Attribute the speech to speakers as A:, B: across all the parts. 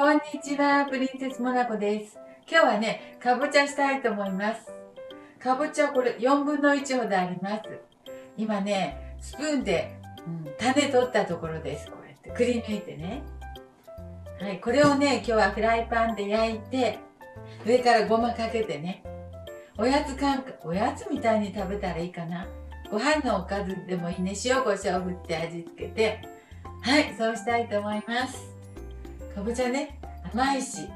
A: こんにちは、プリンセスモナコです。今日はね、かぼちゃしたいと思います。かぼちゃこれ4分の1ほどあります。今ね、スプーンで、種取ったところです。こうやってくり抜いてね。はい、これをね、今日はフライパンで焼いて、上からごまかけてね、おやつみたいに食べたらいいかな。ご飯のおかずでもいいね。塩コショウ振って味付けて、はい、そうしたいと思います。かぼちゃね、甘いし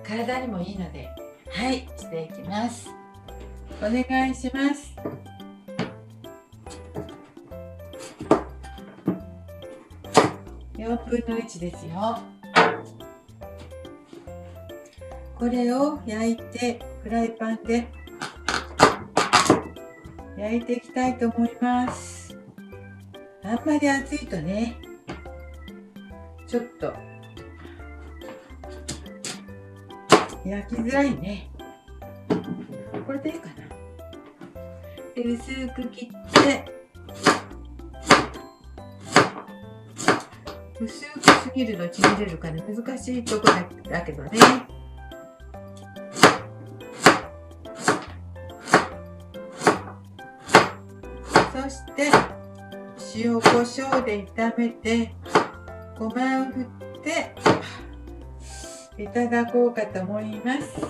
A: 体にもいいので、はい、していきます。お願いします。4分の1ですよ。これを焼いてフライパンで焼いていきたいと思います。あんまり熱いとね、ちょっと焼きづらいね。これでいいかな。で、薄く切って薄くすぎるとちぎれるから難しいとこだけどね。そして塩コショウで炒めてごまを振っていただこうかと思います。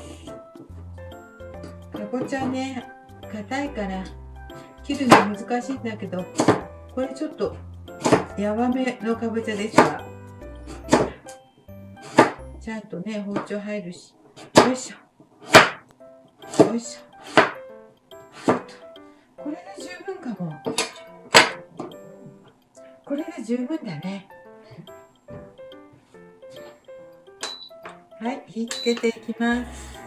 A: かぼちゃね、硬いから切るの難しいんだけど、これちょっとやわめのかぼちゃですが、ちゃんとね包丁入るし、よいしょよいしょ。ちょっとこれで十分かも。これで十分だね。はい、火つけていきます。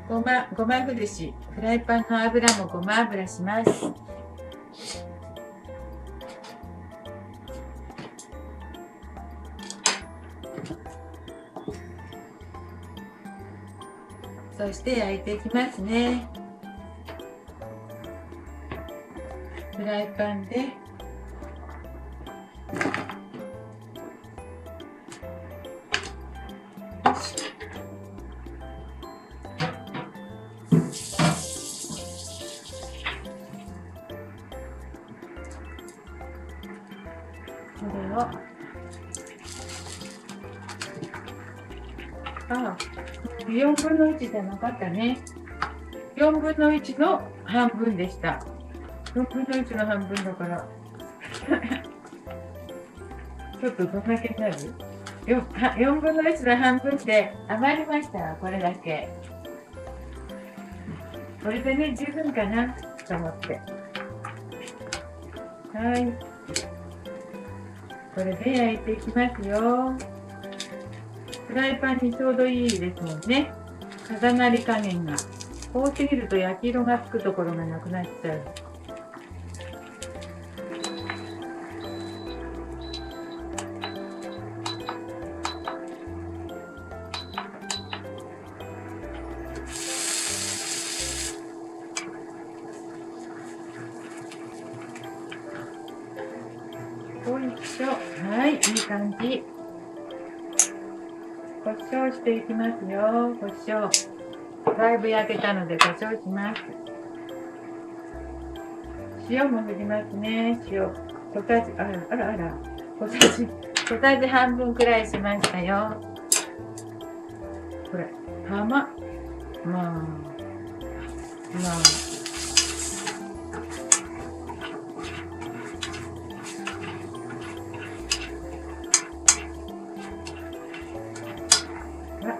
A: ごまふるし、フライパンの油もごま油します。そして焼いていきますね。フライパンでこれを4分の1じゃなかったね。4分の1の半分でした。4分の1の半分だからちょっとどんだけになる 4分の1の半分で余りました。これだけ。これでね、十分かなと思って。はい。これで焼いていきますよ。フライパンにちょうどいいですもんね。重なり加減が。こうすぎると焼き色がつくところがなくなっちゃう。おいしょ。はい、いい感じ。こしょうしていきますよ。こしょう。だいぶ焼けたのでこしょうします。塩も振りますね。塩。小さじ、小さじ半分くらいしましたよ。これ、まあ。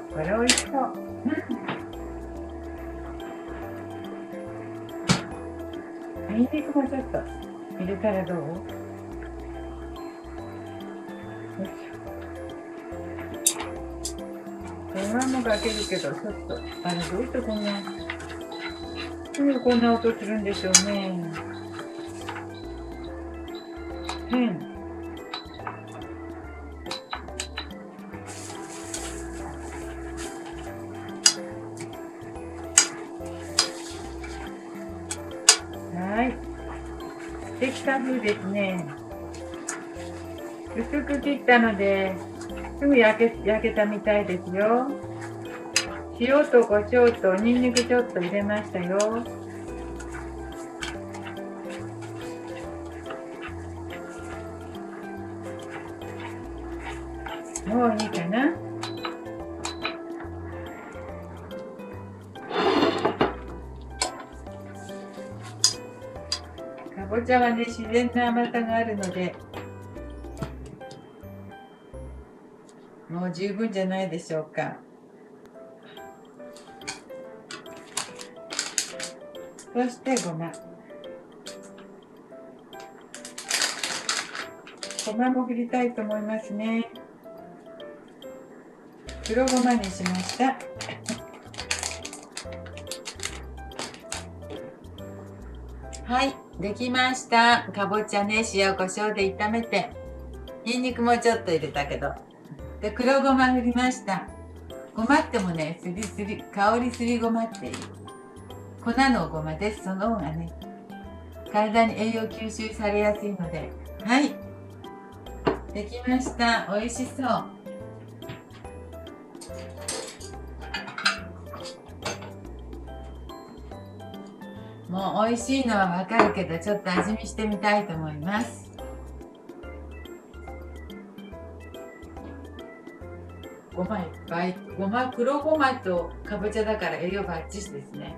A: これ美味しそう。ニンニクもちょっと入れたらどう？よいしょ。ごまもかけるけど、ちょっと、どうしてこんな音するんでしょうね。はい。できた風ですね。薄く切ったのですぐ焼けたみたいですよ。塩と胡椒とニンニクちょっと入れましたよ。もういいかな。かぼちゃはね、自然な甘さがあるのでもう十分じゃないでしょうか。そしてごまも振りたいと思いますね。黒ごまにしました。はい、できました。かぼちゃね、塩コショウで炒めて、ニンニクもちょっと入れたけど、で黒ごま振りました。ごまってもね、香りすりごまっていう粉のごまです。その方がね、体に栄養吸収されやすいので。はい、できました。美味しそう。もう美味しいのはわかるけど、ちょっと味見してみたいと思います。ごまいっぱい。黒ごまとかぼちゃだから栄養バッチシですね。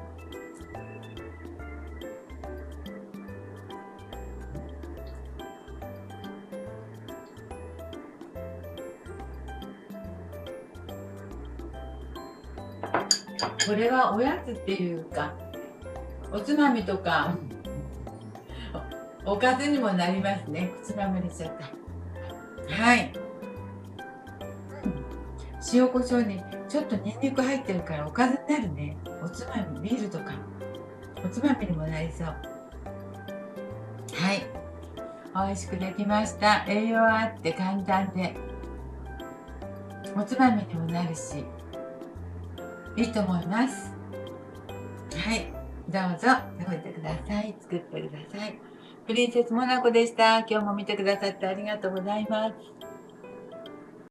A: これはおやつっていうか、おつまみとかおかずにもなりますね。つまみにしちゃった。はい、塩コショウにちょっとニンニク入ってるからおかずになるね。おつまみ、ビールとかおつまみにもなりそう。はい、美味しくできました。栄養あって簡単でおつまみにもなるしいいと思います。はい、どうぞ食べてください。作ってください。プリンセスモナコでした。今日も見てくださってありがとうございます。